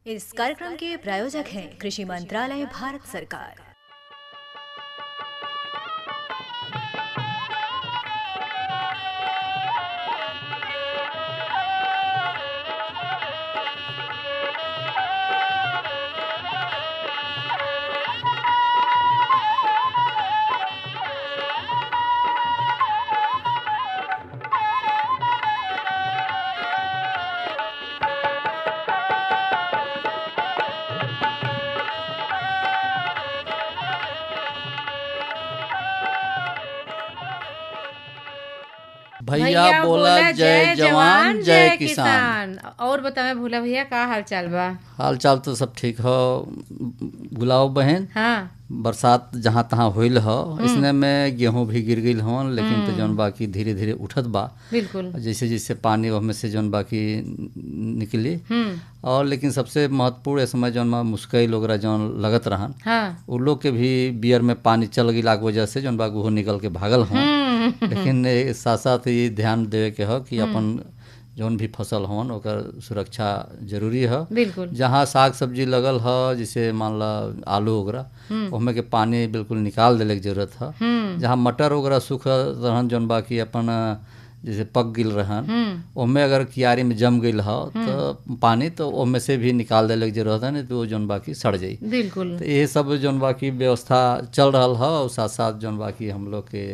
इस कार्यक्रम के प्रायोजक हैं कृषि मंत्रालय, भारत सरकार। भैया बोला जय जवान जय किसान। और बतावे भोला भैया का हाल चाल बा? हाल चाल तो सब ठीक हो गुलाब बहन। हाँ बरसात जहाँ तहाँ होइल हो, इसने में गेहूं भी गिर गई हो, लेकिन तो जौन बाकी धीरे धीरे उठत बा। बिल्कुल। जैसे जैसे पानी वह में से जौन बाकी निकली। और लेकिन सबसे महत्वपूर्ण इस समय जौन मुश्किल वगैरह जौन लगत रहन, हाँ उ लोग के भी बियर में पानी चल गई के वजह से जौन बाकी वो निकल के भागल हों। लेकिन साथ साथ ये ध्यान देवे के हो कि अपन जौन भी फसल होन ओकर सुरक्षा जरूरी है। बिल्कुल। जहाँ साग सब्जी लगल है, जैसे मान ला आलू वगैरह, उसमें के पानी बिल्कुल निकाल देने की जरूरत है। जहाँ मटर वगैरह सूख रहन जौन बाकी अपन जैसे पक गिल रहन, उसमें अगर कियारी में जम गई हो तो पानी, तो उसमें से भी निकाल देने की जरूरत है, नहीं तो जौन बाकी सड़ जाई। बिल्कुल। तो ये सब जौन बाकी व्यवस्था चल रहा है। और साथ साथ जौन बाकी हम लोग के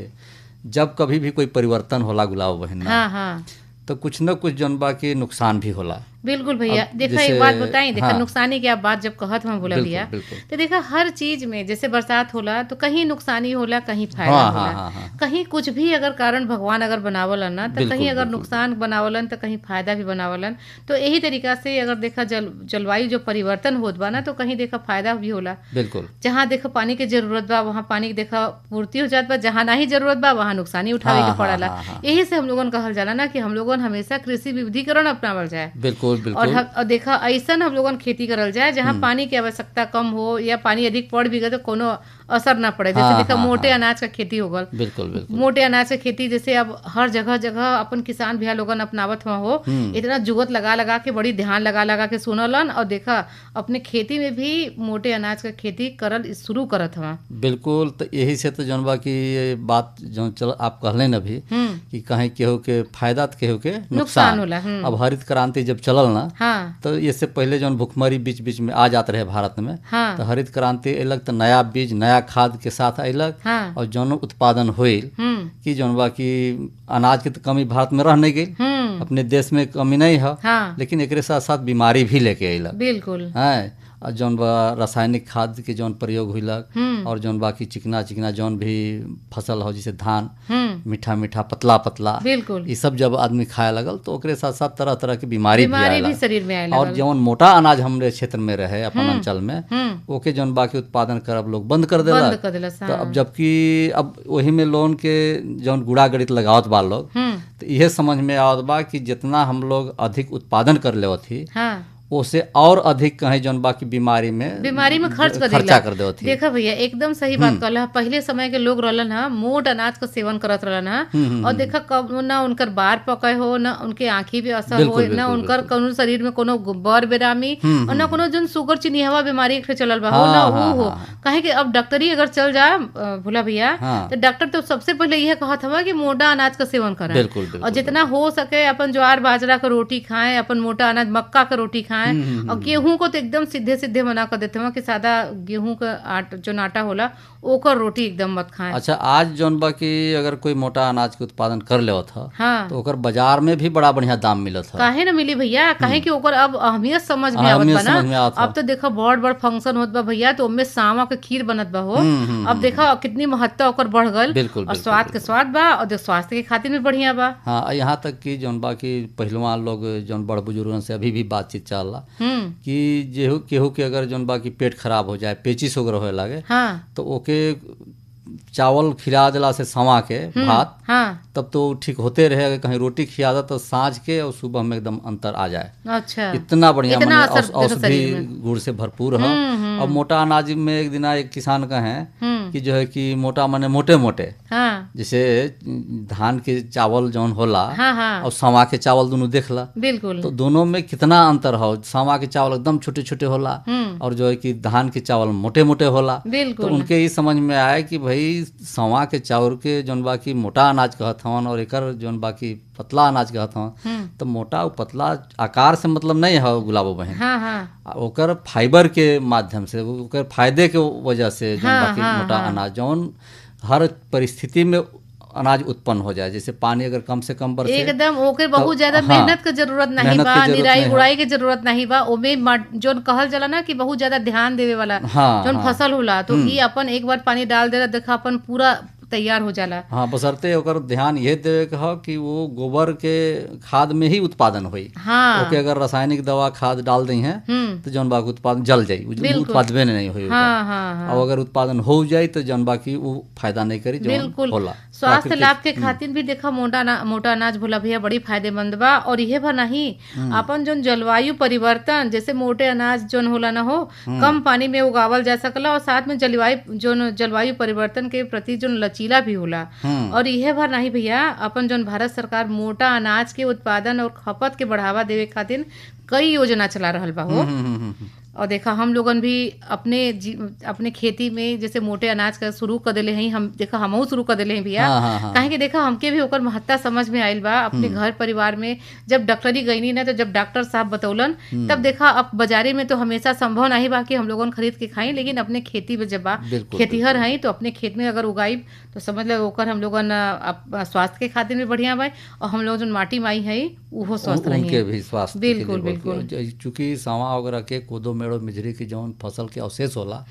जब कभी भी कोई परिवर्तन होला गुलाब बहन, हाँ हाँ तो कुछ न कुछ जौन बाकी नुकसान भी होला। बिल्कुल भैया। देखा जैसे- एक बात बताई, देखा हाँ। नुकसानी की आप बात जब कहत हम बोला बिल्कुल, भैया, बिल्कुल। तो देखा हर चीज में जैसे बरसात होला तो कहीं नुकसानी होला, कहीं फायदा हाँ, होला। हाँ, हाँ, हाँ। कहीं कुछ भी अगर कारण भगवान अगर बनावलन ना, तो बिल्कुल, कहीं अगर बिल्कुल, नुकसान बनावलन तो कहीं फायदा भी बनावलन। तो यही तरीका से अगर देखा जलवायु जो परिवर्तन होत बा ना, तो कहीं देखा फायदा भी होला। बिल्कुल जहाँ देखो पानी की जरूरत बा वहाँ पानी की देखा पूर्ति हो जात बा, जहाँ नहीं जरूरत बा वहाँ नुकसानी उठावे हाँ, के पड़ला। हाँ, हाँ, यही से हम लोगन कहल जाला ना कि हम लोगन हमेशा कृषि विविधीकरण अपनावल जाए। बिल्कुल और बिल्कुल। और देखा ऐसा हम लोगन खेती करल जाए जहाँ पानी की आवश्यकता कम हो, या पानी अधिक पड़ भी गए तो कोनो असर ना पड़े। जैसे हाँ, देखा हाँ, मोटे हाँ। अनाज का खेती हो गल, बिल्कुल बिल्कुल। मोटे अनाज की खेती जैसे अब हर जगह जगह अपन किसान भैया लोगन अपनावत हुआ हो। इतना जुगत लगा लगा के, बड़ी ध्यान लगा लगा के सुनलन, और देखा अपने खेती में भी मोटे अनाज का खेती करल शुरू करत हुआ। बिल्कुल। तो यही से तो जौन बाकी ये बात जो चल आप कहले न अभी कि कहीं केहू के फायदा तो केहू के नुकसान होला। अब हरित क्रांति जब चलल ना, हाँ तो इससे पहले जौन भुखमरी बीच बीच में आ जात रहे भारत में, हाँ तो हरित क्रांति अलग तो नया बीज नया खाद के साथ अयलक। हाँ और जौन उत्पादन होइल कि जौन बाकी अनाज की तो कमी भारत में रह नहीं गई, अपने देश में कमी नहीं है, हाँ लेकिन एक साथ साथ बीमारी भी लेके अयलक बिल्कुल। है। और जौन बा रासायनिक खाद के जौन प्रयोग हुईलक, और जौन बाकी चिकना चिकना जौन भी फसल हो, जैसे धान मीठा मीठा पतला पतला, बिल्कुल। ये सब जब आदमी खाए लगल तो ओकरे साथ साथ तरह तरह की बीमारी भी आए भी शरीर में आए और लगल। जौन मोटा अनाज हमरे क्षेत्र में रहे अपन अंचल में, ओके जौन बाकी उत्पादन करब लोग बंद कर बंद देलक। कर देलस, तो हाँ। अब जबकि अब वही में लोन के जौन गुड़ा गणित लगावत बा लोग, तो यह समझ में आवत बा कि जितना हम लोग अधिक उत्पादन कर लेवत थी, हाँ उसे और अधिक कहीं जौन बाकी बीमारी में खर्चा कर देवत थी। देखा भैया एकदम सही बात कहला। पहले समय के लोग रहलन हा मोट अनाज का सेवन करत रहलन हा, और देखा कब ना उनकर बार पके हो, ना उनके आंखी पे असर हो, ना उनकर कोनो शरीर में कोनो बर बेरामी, और ना कोनो जन शुगर चीनी हवा बीमारी के चलल बा हो, ना वो हो। काहे कि अब डॉक्टरी अगर चल जा भोला भैया, तो डॉक्टर तो सबसे पहले यह कहत हवा कि मोटा अनाज का सेवन करें, और जितना हो सके अपन ज्वार बाजरा का रोटी खाएं, अपन मोटा अनाज मक्का का रोटी खाएं। और गेहूं को तो एकदम सीधे सीधे मना कर देते हैं कि सादा गेहूं का जो आटा होला ओकर रोटी एकदम मत खाएं। अच्छा, आज जौन बाकी अगर कोई मोटा अनाज के उत्पादन कर लेवत था, हाँ, तो ओकर बाजार में भी बड़ा बढ़िया दाम मिलत है। काहे ना मिली भैया, काहे कि ओकर अब अहमियत समझ में आवत बा ना। अब तो देखा बड़ बड़ फंक्शन होत बा भैया, तो उनमें सावा के खीर बनत बा हो। अब देखा कितनी महत्ता ओकर बढ़ गल, और स्वाद के स्वाद बा, और स्वास्थ्य के खातिर भी बढ़िया बा। हाँ, यहाँ तक कि जौन बाकी पहलवान लोग जौन बड़ बुजुर्गन से अभी भी बातचीत चलला कि जेहू केहू के अगर जौन बाकी पेट खराब हो जाए, पेचिस वगैरह होए लागे, हाँ, तो ओके चावल खिला दिला से सवा के भात, हाँ, तब तो ठीक होते रहे। अगर कहीं रोटी खिला दो तो साँझ के और सुबह में एकदम अंतर आ जाए। अच्छा, इतना बढ़िया इतना औषधि गुड़ से भरपूर है। और मोटा अनाज में एक दिन एक किसान का है कि जो है कि मोटा माने मोटे मोटे, हाँ जैसे धान के चावल जौन होला हाँ हाँ और समा के चावल दोनों देखला, बिल्कुल। तो दोनों में कितना अंतर हो। समा के चावल एकदम छोटे छोटे होला और जो है कि धान के चावल मोटे मोटे होला। तो बिल्कुल उनके ही समझ में आया कि भाई समा के चावल के जौन बाकी मोटा अनाज कहत हवन और एकर जौन बाकी पतला अनाज कहत हवन। तो मोटा और पतला आकार से मतलब नहीं है गुलाबो बहन, हाँ हाँ ओकर फाइबर के माध्यम से, ओकर फायदे के वजह से जौन हाँ, बाकी हाँ, मोटा हाँ। अनाज जौन हर परिस्थिति में अनाज उत्पन्न हो जाए। जैसे पानी अगर कम से कम बरसे एकदम ओके बहुत ज्यादा हाँ, मेहनत के जरूरत नहीं मेहनत बा, के जरूरत निराई नहीं है। गुड़ाई के जरूरत नहीं बा। ओमे जोन कहल जाला ना कि बहुत ज्यादा ध्यान देवे वाला हाँ, जोन हाँ। फसल होला, तो ई अपन एक बार पानी डाल देला, देखा अपन पूरा तैयार हो जाला। हाँ, बशर्ते ओकर ध्यान ये देवे के हो कि वो गोबर के खाद में ही उत्पादन होई। हाँ ओके अगर रासायनिक दवा खाद डाल दी है तो जौन बाकी उत्पादन जल जाई, बिल्कुल। उत्पादन नहीं होई ओकर। हाँ हाँ हाँ और अगर उत्पादन हो जाए तो जौन बाकी वो फायदा नहीं करी जौन बिल्कुल। होला। स्वास्थ्य प्राकृतिक- लाभ के खातिर भी देखा मोटा अनाज भोला भैया बड़ी फायदेमंद बा। और यह भर नहीं, अपन जोन जलवायु परिवर्तन, जैसे मोटे अनाज जोन होला ना हो, कम पानी में उगावल जा सकला और साथ में जलवायु परिवर्तन के प्रति जोन लचीला भी होला। और यह भर नहीं भैया, अपन जोन भारत सरकार मोटा अनाज के उत्पादन और खपत के बढ़ावा देवे खातिर कई योजना चला रहल बा हो। और देखा हम लोगन भी अपने खेती में जैसे मोटे अनाज का शुरू कर देले हैं, हम देखा हमहू शुरू कर देले हैं भैया। हाँ। काहे कि देखा हमके भी ओकर महत्ता समझ में आइल बा। अपने घर परिवार में जब डॉक्टरी गईनी ना, तो जब डॉक्टर साहब बतौलन, तब देखा अब बाजारे में तो हमेशा संभव नहीं बा कि हम लोगन खरीद के खाई, लेकिन अपने खेती में जब बा खेतीहर हैं तो अपने खेत में अगर उगाई तो समझ लो ओकर हम लोगन स्वास्थ्य के खातिर भी बढ़िया बा, और हम लोग जो माटी माई है वो स्वस्थ रही उनके भी स्वास्थ्य बिल्कुल बिल्कुल। चूंकि सावा वगैरह के कोदो मेड़ो मिजरी की जौन फसल के अवशेष होला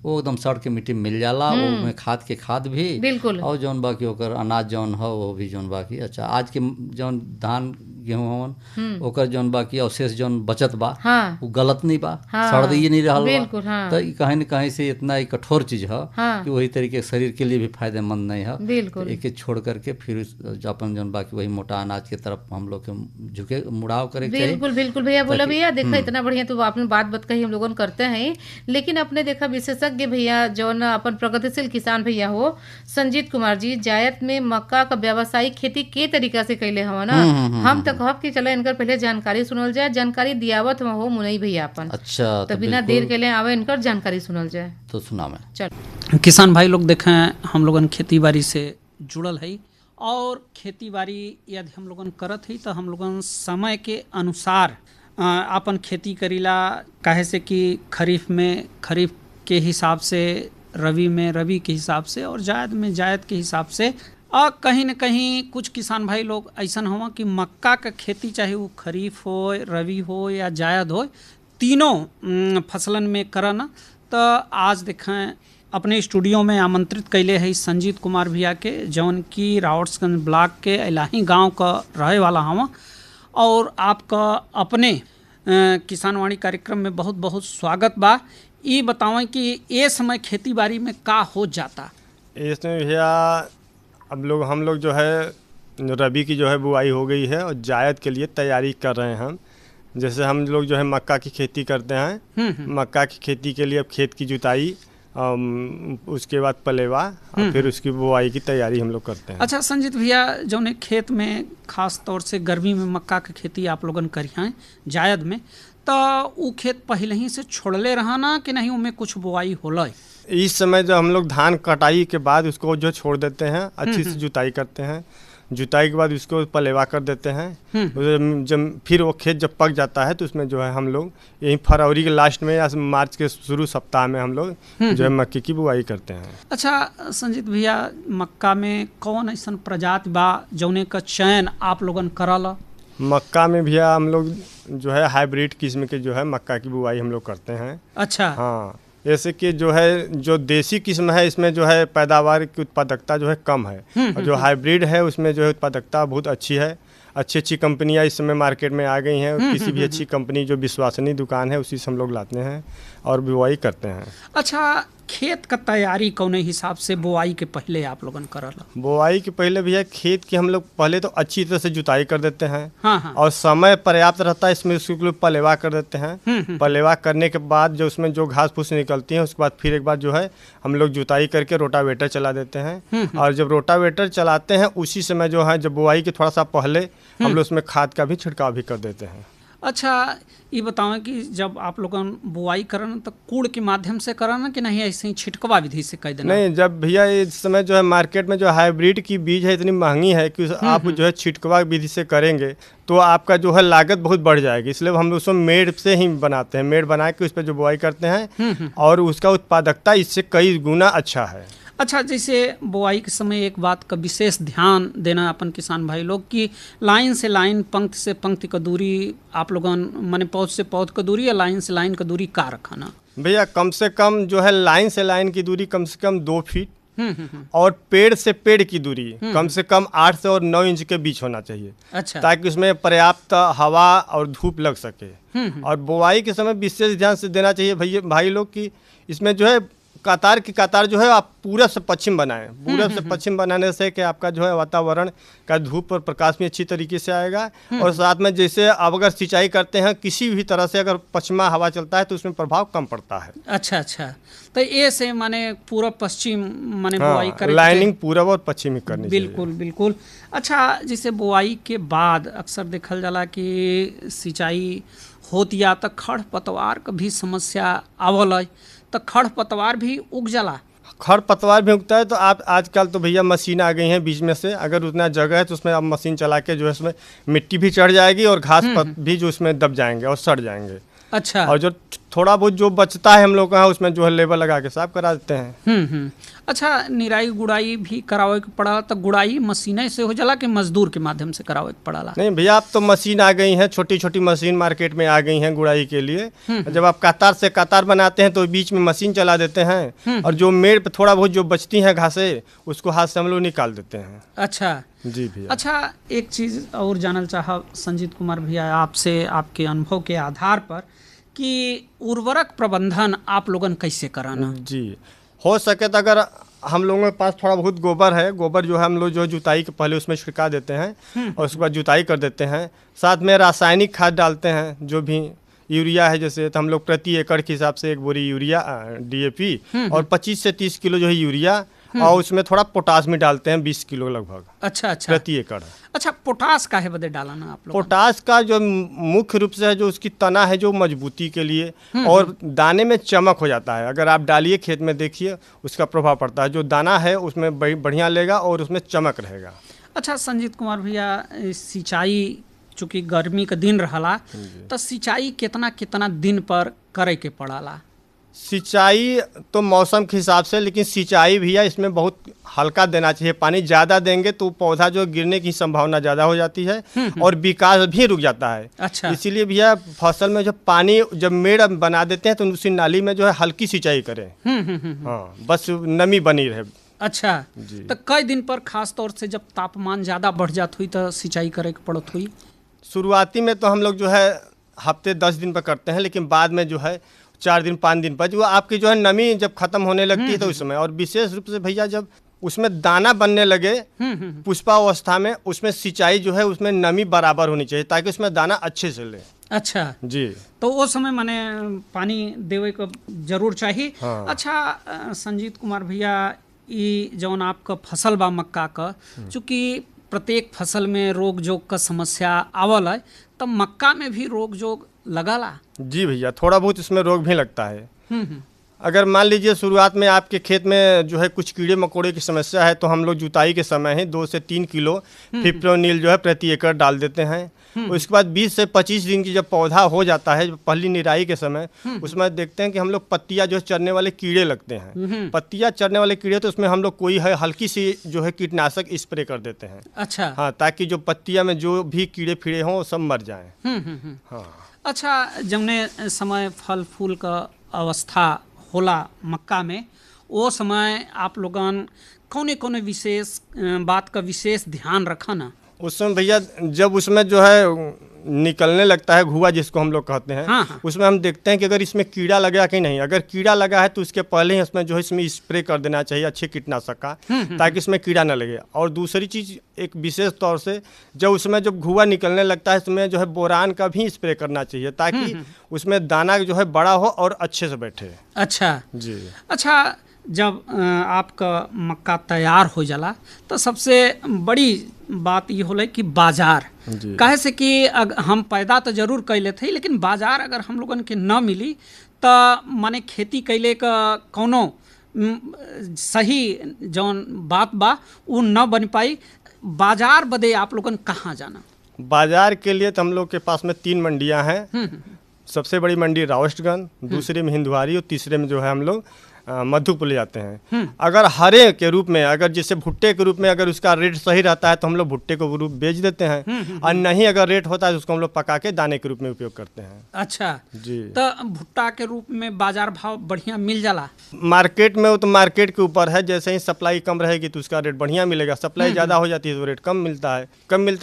वो एकदम सड़ के मिट्टी में मिल जाला, उसमें खाद भी बिल्कुल। और जौन बाकी ओकर अनाज जौन हो वो भी जौन बाकी अच्छा आज के जौन धान गेहूं हवन ओकर जौन बाकी अवशेष जौन बचत बा हाँ। वो गलत नहीं बा, हाँ। सड़ दिए नहीं रहल बिल्कुल, बा। हाँ। तो कहीं न कहीं से इतना ही कठोर चीज है हाँ। कि वही तरीके से शरीर के लिए भी फायदेमंद नहीं है। बिल्कुल। एक छोड़ करके फिर अपन जौन बाकी वही मोटा अनाज की तरफ हम लोग के झुके मुड़ाव करे के चाहिए। बिल्कुल बिल्कुल भैया बोला भैया, देखा इतना बढ़िया तो आपने बात कही हम लोगन करते हैं, लेकिन अपने देखा विशेषज्ञ भैया जौन अपन प्रगतिशील किसान भैया हो संजीत कुमार जी जायत में मक्का का व्यावसायिक खेती के तरीका से कैले हवा ना, हम तो कहब कि चलो इनकर पहले जानकारी सुनल जाए। जानकारी दियावत हो मुनई भैया अपन। अच्छा, तो बिना देर के लिए आवे इनकर जानकारी सुनल जाए। तो सुना मैं। चल किसान भाई लोग देखें, हम लोगन खेती बाड़ी से जुड़ल है और खेती बाड़ी यदि हम लोगन करत है तो हम लोगन समय के अनुसार अपन खेती करीला। काहे से कि खरीफ में खरीफ के हिसाब से, रबी में रबी के हिसाब से और जायद में जायद के हिसाब से। और कहीं न कहीं कुछ किसान भाई लोग ऐसा हुआ कि मक्का का खेती चाहे वो खरीफ हो, रबी हो या जायद हो, तीनों फसलन में करन। तो आज देखें अपने स्टूडियो में आमंत्रित कैले है संजीत कुमार भैया के, जौन की रावट्सगंज ब्लॉक के इलाही गांव का रहे वाला हवा। और आपका अपने किसानवाणी कार्यक्रम में बहुत बहुत स्वागत बा। ये बतावें कि ये समय खेती बाड़ी में का हो जाता? इसमें भैया अब हम लोग जो है रबी की जो है बुआई हो गई है और जायद के लिए तैयारी कर रहे हैं हम। जैसे हम लोग जो है मक्का की खेती करते हैं, मक्का की खेती के लिए अब खेत की जुताई, उसके बाद पलेवा और फिर उसकी बुआई की तैयारी हम लोग करते हैं। अच्छा संजीत भैया, जो ने खेत में खास तौर से गर्मी में मक्का की खेती आप लोगन करी हैं जायद में, तो वो खेत पहले ही से छोड़ले रहना कि नहीं उनमें कुछ बुआई होला? इस समय जो हम लोग धान कटाई के बाद उसको जो छोड़ देते हैं, अच्छी से जुताई करते हैं। जुताई के बाद उसको पलेवा कर देते हैं। जब फिर वो खेत जब पक जाता है तो उसमें जो है हम लोग यही फरवरी के लास्ट में या मार्च के शुरू सप्ताह में हम लोग जो है मक्के की बुआई करते हैं। अच्छा संजीत भैया, मक्का में कौन ऐसा प्रजाति बा जौने का चयन आप लोगन करला? मक्का में भैया हम लोग जो है हाइब्रिड किस्म के जो है मक्का की बुआई हम लोग करते हैं। अच्छा। हाँ, जैसे कि जो है जो देसी किस्म है इसमें जो है पैदावार की उत्पादकता जो है कम है, और जो हाइब्रिड है उसमें जो है उत्पादकता बहुत अच्छी है। अच्छी अच्छी कंपनियां इस समय मार्केट में आ गई हैं। किसी भी अच्छी कंपनी जो विश्वसनीय दुकान है उसी से हम लोग लाते हैं और बुआई करते हैं। अच्छा, खेत का तैयारी कौने हिसाब से बुआई के पहले आप लोगन करला? बुआई के पहले भैया खेत की हम लोग पहले तो अच्छी तरह से जुताई कर देते हैं। हाँ हाँ। और समय पर्याप्त रहता है इसमें, उसके लिए पलेवा कर देते हैं। पलेवा करने के बाद जो उसमें जो घास फूस निकलती है उसके बाद फिर एक बार जो है हम लोग जुताई करके रोटावेटर चला देते हैं। और जब रोटावेटर चलाते हैं उसी समय जो है, जब बुआई के थोड़ा सा पहले हम लोग उसमें खाद का भी छिड़काव भी कर देते हैं। अच्छा, ये बताओ कि जब आप लोगन बुआई करन तो कूड़ के माध्यम से करना कि नहीं ऐसे ही छिटकवा विधि से कर देना? नहीं, जब भैया इस समय जो है मार्केट में जो हाइब्रिड की बीज है इतनी महंगी है कि आप जो है छिटकवा विधि से करेंगे तो आपका जो है लागत बहुत बढ़ जाएगी। इसलिए हम लोग उसमें मेड़ से ही बनाते हैं, मेड़ बना के उस पर जो बुआई करते हैं और उसका उत्पादकता इससे कई गुना अच्छा है। अच्छा, जैसे बुआई के समय एक बात का विशेष ध्यान देना अपन किसान भाई लोग कि लाइन से लाइन, पंक्ति से पंक्ति का दूरी आप लोगन माने पौध से पौध का दूरी या लाइन से लाइन का दूरी का रखना? भैया कम से कम जो है लाइन से लाइन की दूरी कम से कम 2 फीट और पेड़ से पेड़ की दूरी कम से कम 8 से और 9 इंच के बीच होना चाहिए। अच्छा। ताकि उसमें पर्याप्त हवा और धूप लग सके। और बुआई के समय विशेष ध्यान से देना चाहिए भैया भाई लोग कि इसमें जो है कतार की कतार जो है आप पूरब से पश्चिम बनाएं। पूरब से पश्चिम बनाने से कि आपका जो है वातावरण का धूप और प्रकाश भी अच्छी तरीके से आएगा। और साथ में जैसे अब अगर सिंचाई करते हैं किसी भी तरह से अगर पश्चिमा हवा चलता है तो उसमें प्रभाव कम पड़ता है। अच्छा अच्छा, तो ये से माने पूरब पश्चिम माने बुआई हाँ, करे लाइनिंग पूरब और पश्चिम ही करनी चाहिए। बिल्कुल बिल्कुल। अच्छा, जैसे बुआई के बाद अक्सर देखल जाला कि सिंचाई होती या तो खड़ पतवार का भी समस्या आवल है, तो खड़ पतवार भी उग जाला? खड़ पतवार भी उगता है तो आप आजकल तो भैया मशीन आ गई हैं बीच में से, अगर उतना जगह है तो उसमें आप मशीन चला के जो है उसमें मिट्टी भी चढ़ जाएगी और घास भी जो उसमें दब जाएंगे और सड़ जाएंगे। अच्छा। और जो थोड़ा बहुत जो बचता है हम लोग का उसमें जो है लेबर लगा के साफ करा देते हैं। अच्छा, निराई गुड़ाई भी करावे के पड़ा तो गुड़ाई मशीन से हो जाला कि मजदूर के माध्यम से करावे के पड़ाला? नहीं भैया, अब तो मशीन आ गई हैं, छोटी छोटी मशीन मार्केट में आ गई हैं गुड़ाई के लिए। जब आप कतार से कतार बनाते हैं तो बीच में मशीन चला देते हैं और जो मेड़ पे थोड़ा बहुत जो बचती हैं घासें उसको हाथ से हम लोग निकाल देते हैं। अच्छा जी भैया। अच्छा, एक चीज़ और जानल चाह संजीत कुमार भैया आपसे, आपके अनुभव के आधार पर, कि उर्वरक प्रबंधन आप लोगन कैसे कराना? जी, हो सके तो अगर हम लोगों के पास थोड़ा बहुत गोबर है, गोबर जो है हम लोग जो जुताई के पहले उसमें छिड़का देते हैं और उसके बाद जुताई कर देते हैं। साथ में रासायनिक खाद डालते हैं, जो भी यूरिया है जैसे, तो हम लोग प्रति एकड़ के हिसाब से 1 बोरी यूरिया DAP और 25 से 30 किलो जो है यूरिया और उसमें थोड़ा पोटास भी डालते हैं 20 किलो लगभग। अच्छा अच्छा, प्रति एकड़। अच्छा, पोटास काहे बदे डालना आप लोग? पोटास का जो मुख्य रूप से है जो उसकी तना है जो मजबूती के लिए और दाने में चमक हो जाता है। अगर आप डालिए खेत में देखिए उसका प्रभाव पड़ता है, जो दाना है उसमें बढ़िया लेगा और उसमें चमक रहेगा। अच्छा संजीत कुमार भैया, सिंचाई चूँकि गर्मी का दिन रहला तो सिंचाई कितना कितना दिन पर करे के पड़ाला? सिंचाई तो मौसम के हिसाब से, लेकिन सिंचाई भैया इसमें बहुत हल्का देना चाहिए। पानी ज़्यादा देंगे तो पौधा जो गिरने की संभावना ज़्यादा हो जाती है और विकास भी रुक जाता है। अच्छा। इसीलिए भैया फसल में जब पानी जब मेड़ बना देते हैं तो उसी नाली में जो है हल्की सिंचाई करें। हाँ, बस नमी बनी रहे। अच्छा, तो कई दिन पर खास तौर से जब तापमान ज़्यादा बढ़ जात हुई तो सिंचाई करे के पड़त हुई? शुरुआती में तो हम लोग जो है हफ्ते 10 दिन पर करते हैं, लेकिन बाद में जो है 4 दिन 5 दिन पर जो आपकी जो है नमी जब खत्म होने लगती है तो उस समय, और विशेष रूप से भैया जब उसमें दाना बनने लगे पुष्पावस्था में, उसमें सिंचाई जो है उसमें नमी बराबर होनी चाहिए ताकि उसमें दाना अच्छे से ले। अच्छा जी, तो वो समय माने पानी देवे को जरूर चाहिए। हाँ। अच्छा संजीत कुमार भैया, ये जौन आपका फसल बा मक्का का, चूँकि प्रत्येक फसल में रोग जोग का समस्या आवल है, तो मक्का में भी रोग जोग लगाला? जी भैया, थोड़ा बहुत इसमें रोग भी लगता है। अगर मान लीजिए शुरुआत में आपके खेत में जो है कुछ कीड़े मकोड़े की समस्या है तो हम लोग जुताई के समय ही 2 से 3 किलो फिप्रोनिल जो है प्रति एकड़ डाल देते हैं। उसके बाद 20 से 25 दिन की जब पौधा हो जाता है, पहली निराई के समय, उसमें देखते हैं कि हम लोग पत्तियां जो चरने वाले कीड़े लगते हैं, पत्तियां चरने वाले कीड़े, तो उसमें हम लोग कोई है हल्की सी जो है कीटनाशक स्प्रे कर देते हैं। अच्छा। हाँ, ताकि जो पत्तियां में जो भी कीड़े फीड़े हों वो सब मर जाएं। हाँ। अच्छा, जमने समय फल फूल का अवस्था होला मक्का में, वो समय आप लोगन कौने कौने विशेष बात का विशेष ध्यान रखना? उसमें भैया जब उसमें जो है निकलने लगता है धुआं जिसको हम लोग कहते हैं, हाँ। उसमें हम देखते हैं कि अगर इसमें कीड़ा लगा कि नहीं। अगर कीड़ा लगा है तो उसके पहले ही इसमें जो है इसमें स्प्रे कर देना चाहिए अच्छे कीटनाशक का, ताकि इसमें कीड़ा न लगे। और दूसरी चीज़ एक विशेष तौर से जब धुआं निकलने लगता है इसमें जो है बोरान का भी स्प्रे करना चाहिए, ताकि उसमें दाना जो है बड़ा हो और अच्छे से बैठे। अच्छा जी। अच्छा, जब आपका मक्का तैयार हो जाला तो सबसे बड़ी बात ये होला कि बाजार, काहे से कि हम पैदा तो जरूर कैले थे, लेकिन बाजार अगर हम लोगन के न मिली तो माने खेती कैले का कोनो सही जौन बात बा वो न बन पाई। बाजार बदे आप लोगन कहाँ जाना? बाजार के लिए तो हम लोग के पास में 3 मंडियाँ हैं। सबसे बड़ी मंडी रावस्टगंज, दूसरे में हिंदुवारी और तीसरे में जो है हम लोग मधुपुर ले जाते हैं। अगर हरे के रूप में, अगर जैसे भुट्टे के रूप में अगर उसका रेट सही रहता है तो हम लोग भुट्टे को रूप बेच देते हैं, और नहीं अगर रेट होता है तो उसको हम लोग पका के दाने के रूप में उपयोग करते हैं। अच्छा जी। तो भुट्टा के रूप में बाजार भाव बढ़िया मिल जाला? मार्केट में वो तो मार्केट के ऊपर है, जैसे ही सप्लाई कम रहेगी तो उसका रेट बढ़िया मिलेगा, सप्लाई ज़्यादा हो जाती है तो रेट कम मिलता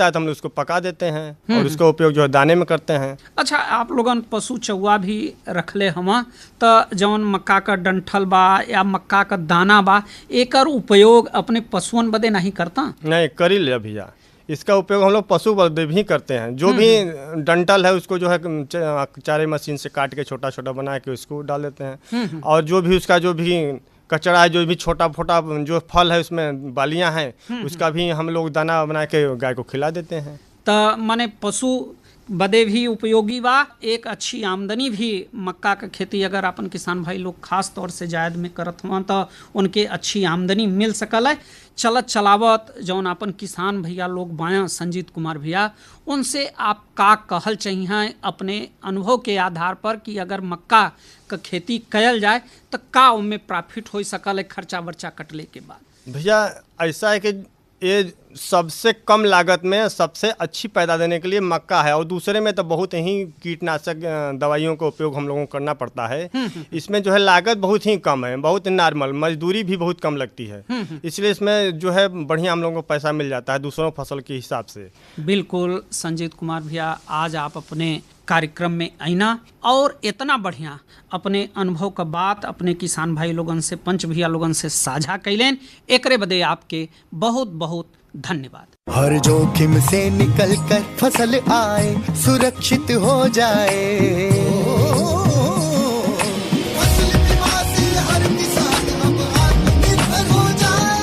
है तो हम लोग उसको पका देते हैं और उसका उपयोग जो है दाने में करते हैं। अच्छा, आप लोगन पशु चौवा भी रखले हवा, तो जौन मक्का का डंठल बा या मक्का का दाना बा, एकर उपयोग अपने पशुओं बदे नहीं करता? नहीं, करी ले भैया। इसका उपयोग हम लोग पशु बदे भी करते हैं। जो भी डंठल है उसको जो है चारे मशीन से काट के छोटा छोटा बना के उसको डाल देते हैं, और जो भी उसका जो भी कचरा है, जो भी छोटा फोटा जो फल है उसमें बालियां हैं, उसका भी हम लोग दाना बना के गाय को खिला देते हैं। तो माने पशु बदे भी उपयोगी बा, एक अच्छी आमदनी भी मक्का का खेती अगर अपन किसान भाई लोग खास तौर से जायद में करत हुआ तो उनके अच्छी आमदनी मिल सकल है। चलत चलावत जौन अपन किसान भैया लोग बाया संजीत कुमार भैया, उनसे आप का कहल चाहिए अपने अनुभव के आधार पर कि अगर मक्का का खेती कयल जाए तो का उनमें प्रॉफिट हो सकल है खर्चा वर्चा कटले के बाद? भैया ऐसा है कि ये सबसे कम लागत में सबसे अच्छी पैदा देने के लिए मक्का है, और दूसरे में तो बहुत ही कीटनाशक दवाइयों का उपयोग हम लोगों को करना पड़ता है। इसमें जो है लागत बहुत ही कम है, बहुत नॉर्मल, मजदूरी भी बहुत कम लगती है, इसलिए इसमें जो है बढ़िया हम लोगों को पैसा मिल जाता है दूसरों फसल के हिसाब से। बिल्कुल संजीत कुमार भैया, आज आप अपने कार्यक्रम में आईना और इतना बढ़िया अपने अनुभव का बात अपने किसान भाई लोगन से, पंच भैया लोगन से साझा कैलेन, एकरे बदे आपके बहुत बहुत धन्यवाद। हर जोखिम से निकल कर फसल आए, सुरक्षित हो जाए, फसल बीमा से हर किसान अब आत्मनिर्भर हो जाए।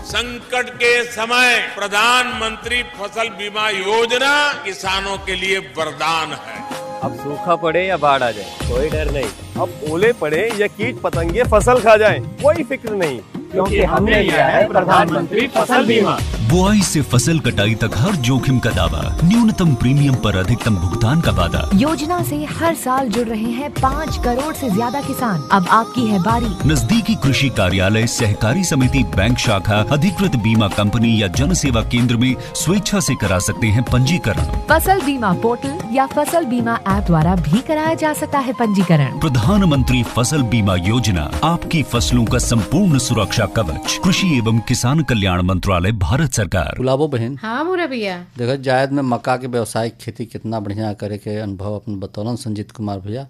संकट के समय प्रधानमंत्री फसल बीमा योजना किसानों के लिए वरदान है। अब सूखा पड़े या बाढ़ आ जाए कोई डर नहीं, अब ओले पड़े या कीट पतंगे फसल खा जाए कोई फिक्र नहीं, क्योंकि हमने लिया है प्रधानमंत्री फसल बीमा। बुआई से फसल कटाई तक हर जोखिम का दावा, न्यूनतम प्रीमियम पर अधिकतम भुगतान का वादा। योजना से हर साल जुड़ रहे हैं 5 करोड़ से ज्यादा किसान। अब आपकी है बारी। नजदीकी कृषि कार्यालय, सहकारी समिति, बैंक शाखा, अधिकृत बीमा कंपनी या जन सेवा केंद्र में स्वेच्छा से करा सकते हैं पंजीकरण। फसल बीमा पोर्टल या फसल बीमा ऐप द्वारा भी कराया जा सकता है पंजीकरण। प्रधानमंत्री फसल बीमा योजना, आपकी फसलों का संपूर्ण सुरक्षा कवच। कृषि एवं किसान कल्याण मंत्रालय, भारत सरकार। गुलाबो बहन, हाँ मोरा भैया, देखो जायद में मक्का के व्यावसायिक खेती कितना बढ़िया करे के अनुभव अपन बतौलन संजीत कुमार भैया,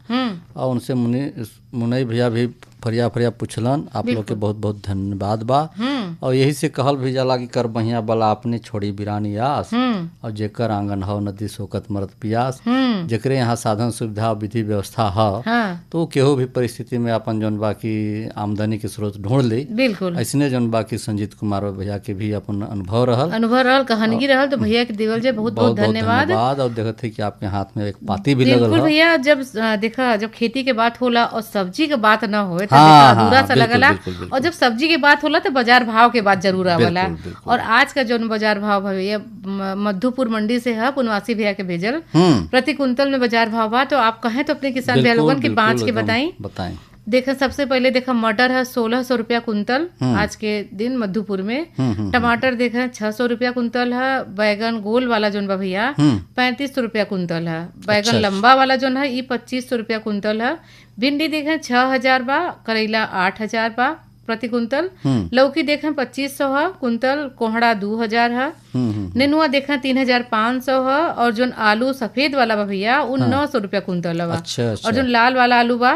और उनसे मुनई भैया भी फरिया पूछलन। आप लोग के बहुत बहुत धन्यवाद बा। और यही से कहल भी जाला कि कर बढ़िया बला अपने छोड़ी बिरानी आस, और जेकर आंगन हो नदी सोकत मरत पियास। जेकरे यहाँ साधन सुविधा विधि व्यवस्था है तो केहू भी परिस्थिति में अपन जौन बाकी आमदनी के स्रोत ढूंढ ले। बिल्कुल ऐसने जौन बाकी संजीत कुमार भैया के भी अपन अनुभव रहल कहानी रहल, तो भैया के देवल जे बहुत बहुत धन्यवाद। और देखते कि आपके हाथ में एक पाती भी लगल। बिल्कुल भैया, जब देखा जब खेती के बात होला और सब्जी के बात ना हो तो अधूरा सा लगला, और जब सब्जी के बात होला तो बाजार भाव के बात जरूर आवला। और आज का जौन बाजार भाव भैया मधुपुर मंडी से है पुनवासी भैया के भेजल, प्रति कुंतल में बाजार भाव बा, तो आप कहें तो अपने किसान भैया लोगन के बाँच के बताएं। देखा सबसे पहले देखा मटर है 1600 रुपया कुंतल आज के दिन मधुपुर में। टमाटर देखा 600 रुपया कुंतल है। बैगन गोल वाला जोन बा भैया 3500 रुपया कुंतल है। बैगन लंबा वाला जोन है ये 2500 रुपया कुंतल है। भिंडी देखा 6000 बा, करेला 8000 बा, प्रति कुंतल। लौकी देखें 2500 है कुंतल, कोहड़ा 2000 है, नेनुआ देखें 3500 है, और जो आलू सफेद वाला बा भैया वो 900 रुपया कुंतल बा। अच्छा। और जो लाल वाला आलू बा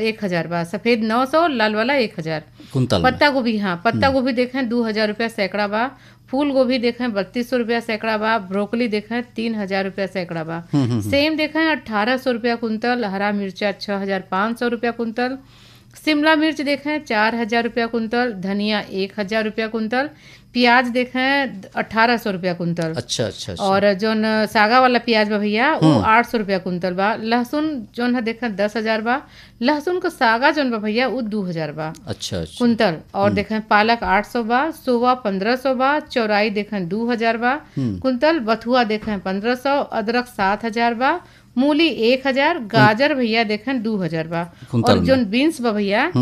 1000 बा, सफेद 900, लाल वाला 1000 कुंतल। पत्ता गोभी, हाँ पत्ता गोभी देखें 2000 रुपया सैकड़ा बा, फूल गोभी देखें 3200 रुपया सैकड़ा बा, ब्रोकली देखें 3000 रुपया सैकड़ा बा, सेम देखें 1800 रुपया कुंतल, हरा मिर्चा 6500 रुपया कुंतल, शिमला मिर्च देखें 4000 रुपया कुंतल, धनिया 1000 रुपया कुंतल, प्याज देखें 1800 रुपया कुंतल। अच्छा अच्छा। और जोन सागा वाला प्याज बा भैया वो 800 रुपया कुंतल बा। लहसुन जोन है देखें 10,000 बा, लहसुन का सागा जोन बा भैया वो 2000 बा अच्छा कुंतल। और देखें पालक 800 बा, सोवा 1500 बा, चौराई देखें 2000 बा कुंतल, बथुआ देखें 1500, अदरक 7000 बा, मूली 1000, गाजर भैया देखें 2000 बा, और जोन बीन्स बा भैया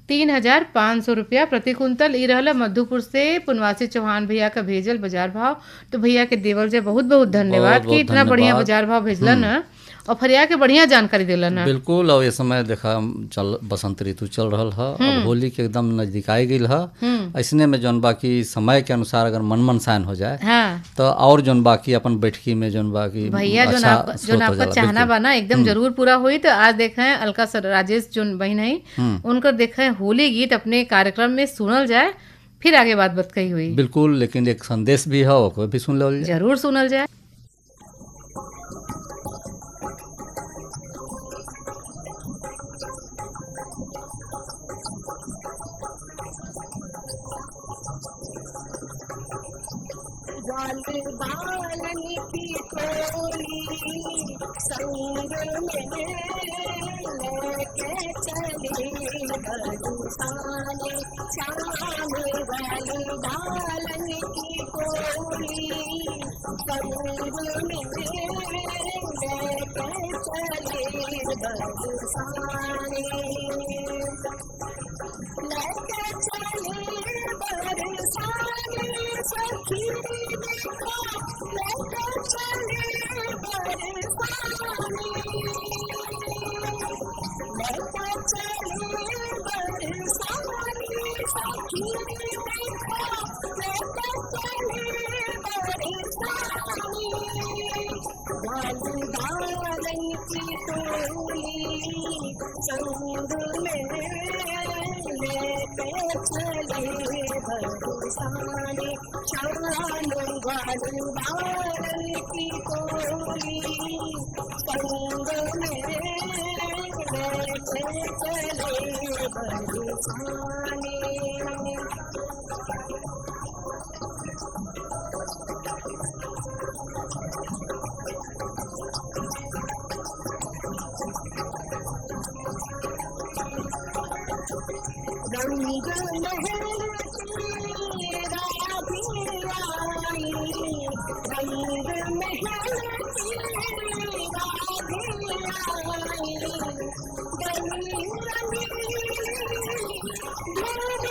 3500 रुपया प्रति कुंतल। ई रहला मधुपुर से पुनवासी चौहान भैया का भेजल बाजार भाव। तो भैया के देवल जे बहुत बहुत धन्यवाद कि इतना बढ़िया बाजार भाव भेजला ना और फरिया के बढ़िया जानकारी दिला ना। बिल्कुल। और ये समय देखा चल बसंत ऋतु चल रहा है, अब होली के एकदम नजदीक आई गई है। ऐसने में जौन बाकी समय के अनुसार अगर मन मनसायन हो जाए तो और जौन बाकी अपन बैठकी में जौन बाकी भैया जोन आपका चाहना बना एकदम जरूर पूरा हुई। तो आज देखें अलका सर राजेश जोन बहन है उनकर देखें होली गीत अपने कार्यक्रम में सुनल जाए, फिर आगे बात कही हुई। बिल्कुल, लेकिन एक संदेश भी है वो भी सुन लो, जरूर सुनल जाए। बालन की टोली संग में लेके चली बरसाने शाम वाली बालन की टोली संग में लेके चली बरसाने लेके चली बरसाने सखी देखो लेके चली बरसाने लेके चली बरसाने सखी देखो लेके चली बरसाने बालन की टोली संग में लेके चली बरसाने शाम वाली बालन की टोली संग में लेके चली बरसाने। रंग महल तेरा भी आई, रंग महल तेरा भी आई, गली गली धूम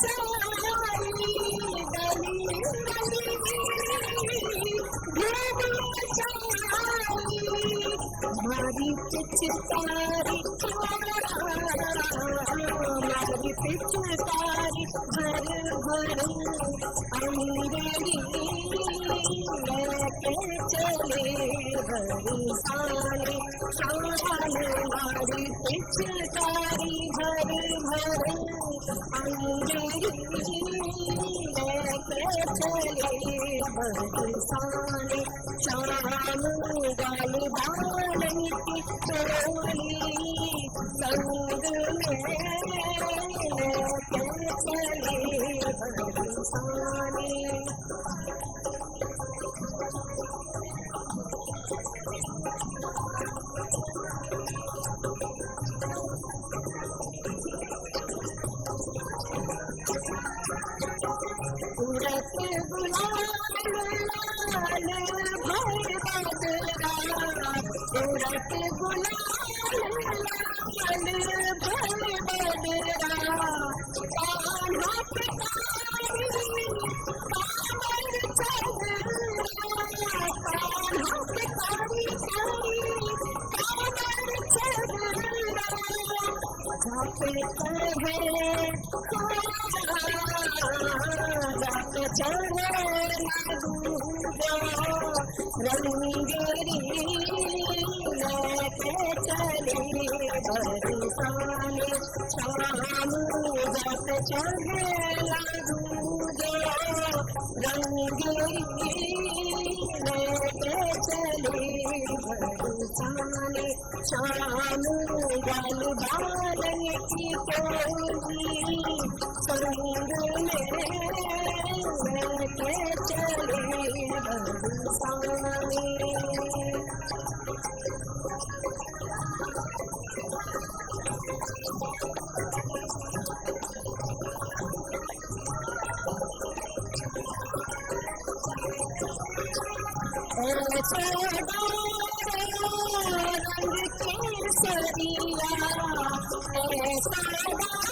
मचाई, गली गली धूम मचाई, हमारी पिचकारी हमारी पिचकारी भर भर अंगड़ी लेके चले बरसाने शाम हमारी पिचकारी भर भर अंगड़ी लेके चले बरसाने शाम वाली बालन की टोली संग में लेके चले बरसाने। सूरत गुलाल लाल भर बदरा, सूरत गुलाल लाल भर बदरा, कान्हा पितारी कांवर चढ़ा, कान्हा पितारी कांवर चढ़ा, जाते कहे चढ़े दूजा रंगेरी लेके चले बरसाने शाम जब चढ़े दूजा रंगेरी लेके चले बरसाने शाम गल बालन की टोली संग में लेके चले बरसाने ऐसे रंग केसरिया ऐसा रंग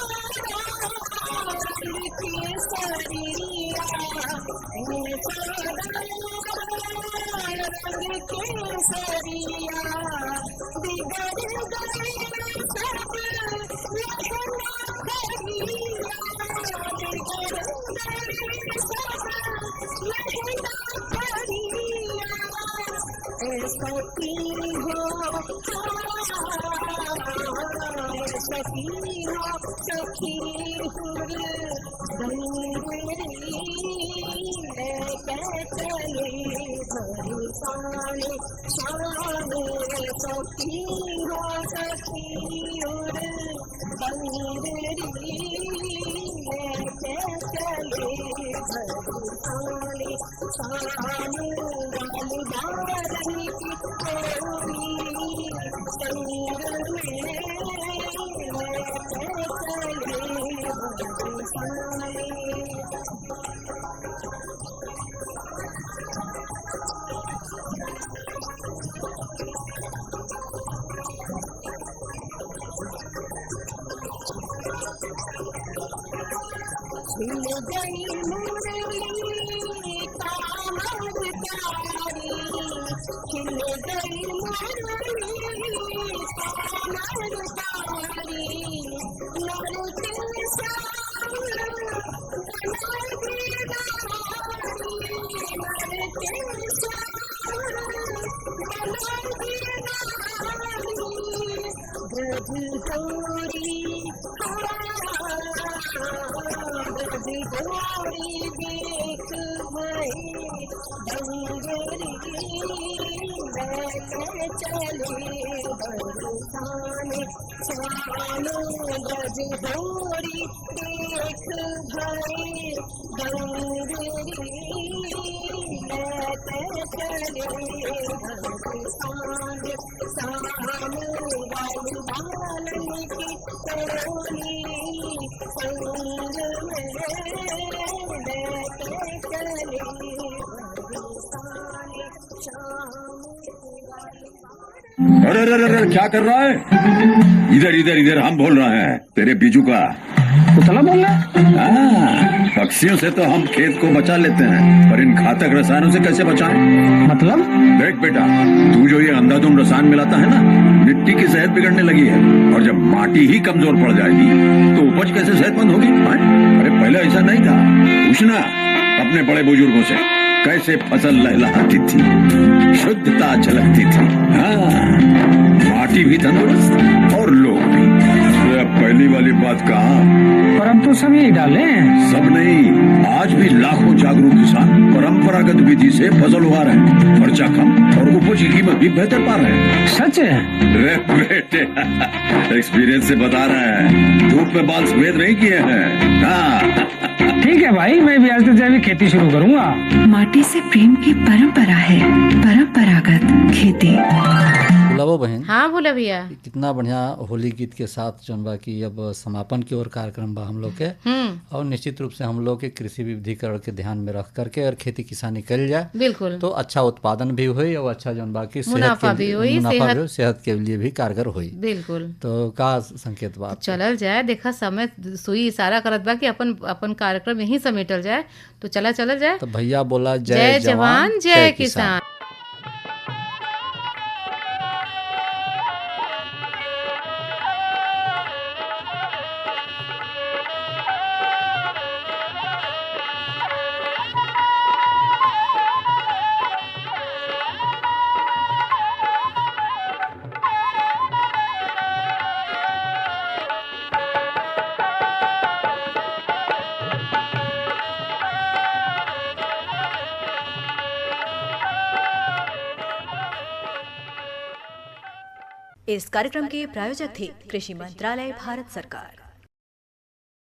केसरिया रंग केसरिया बिगड़ गए सब लखना खरिया बिगड़ गए सब लखना खरिया सखी हो सखी हो सखी हुर बंगरी लेके चले बरसाने शाम सखी हो सखी हुर बंगरी लेके चले बरसाने शाम गल बालन की टोली संग में लेके चले बरसाने खुल गई मुरली कामरकारी खिल गई मुरली कामरकारी लड़ते शाम लड़ते ब्रजगौरी ब्रजगौरी देख भई डंगरी लेके चले बरसाने शाम ब्रजगौरी देख भई डंगरी लेके चले बरसाने शाम गल बालन की टोली संग में लेके चले बरसाने शाम अरे अरे अरे क्या कर रहा है? इधर इधर इधर हम बोल रहे हैं तेरे बीजू का उतला बोल रहा है? पक्षियों से तो हम खेत को बचा लेते हैं, पर इन घातक रसायनों से कैसे बचाएं? मतलब? देख बेटा, तू जो ये अंधाधुंध रसायन मिलाता है ना, मिट्टी की सेहत बिगड़ने लगी है। और जब माटी ही कमजोर पड़ जाएगी तो उपज कैसे सेहतमंद होगी? अरे पहले ऐसा नहीं था। पूछना अपने बड़े बुजुर्गों से, कैसे फसल लहलहाती थी, शुद्धता झलकती थी। हाँ, माटी भी तंदुरुस्त और लोग भी। पहली वाली बात कहा, पर अब तो सब यही डाले हैं। सब नहीं, आज भी लाखों जागरूक किसान परंपरागत विधि से फसल उगा रहे हैं। खर्चा कम और उपज की कीमत भी बेहतर पा रहे हैं। सच है? रे बेटे, एक्सपीरियंस से बता रहे हैं, धूप में बाल सफेद नहीं किए हैं। हाँ। ठीक है भाई, मैं भी आज से जैविक खेती शुरू करूंगा। माटी से प्रेम की परंपरा है, परंपरागत खेती। बुलावो बहन। हाँ बोला भैया। कितना बढ़िया होली गीत के साथ जौन बा की अब समापन की ओर कार्यक्रम बा हम लोग के। और निश्चित रूप से हम लोग के कृषि विविधीकरण के ध्यान में रख करके और खेती किसानी कल जाए, बिल्कुल, तो अच्छा उत्पादन भी हुई और अच्छा जौन बा की मुनाफा भी हुई, सेहत के लिए भी कारगर हुई। बिल्कुल। तो का संकेत बात चलल जाए, देखा समय सुई इशारा करत बा कि अपन अपन कार्यक्रम यही समेटल जाए, तो चला चलल जाए। तो भैया बोला जय जवान जय किसान। इस कार्यक्रम के प्रायोजक थे कृषि मंत्रालय भारत सरकार।